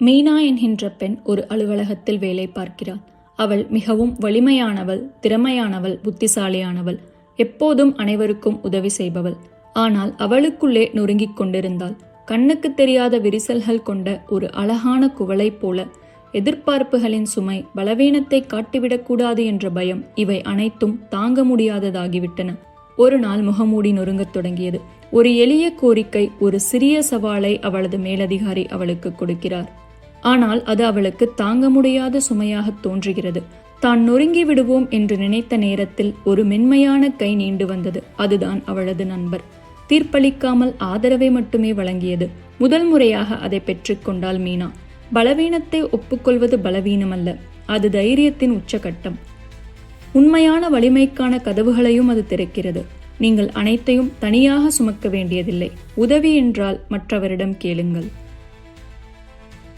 மீனா என்கின்ற பெண் ஒரு அலுவலகத்தில் வேலை பார்க்கிறாள். அவள் மிகவும் வலிமையானவள், திறமையானவள், புத்திசாலியானவள், எப்போதும் அனைவருக்கும் உதவி செய்பவள். ஆனால் அவளுக்குள்ளே நொறுங்கிக் கொண்டிருந்தாள். கண்ணுக்கு தெரியாத விரிசல்கள் கொண்ட ஒரு அழகான குவளை போல. எதிர்பார்ப்புகளின் சுமை, பலவீனத்தை காட்டிவிடக்கூடாது என்ற பயம், இவை அனைத்தும் தாங்க முடியாததாகிவிட்டன. ஒரு நாள் முகமூடி நொறுங்கத் தொடங்கியது. ஒரு எளிய கோரிக்கை, ஒரு சிறிய சவாலை அவளது மேலதிகாரி அவளுக்கு கொடுக்கிறார். ஆனால் அது அவளுக்கு தாங்க முடியாத சுமையாக தோன்றுகிறது. தான் நொறுங்கி விடுவோம் என்று நினைத்த நேரத்தில் ஒரு மென்மையான கை நீண்டு வந்தது. அதுதான் அவளது நண்பர். தீர்ப்பளிக்காமல் ஆதரவை மட்டுமே வழங்கியது. முதல் முறையாக அதை பெற்றுக்கொண்டாள் மீனா. பலவீனத்தை ஒப்புக்கொள்வது பலவீனமல்ல, அது தைரியத்தின் உச்சகட்டம். உண்மையான வலிமைக்கான கதவுகளையும் அது திறக்கிறது. நீங்கள் அனைத்தையும் தனியாக சுமக்க வேண்டியதில்லை. உதவி என்றால் மற்றவரிடம் கேளுங்கள்.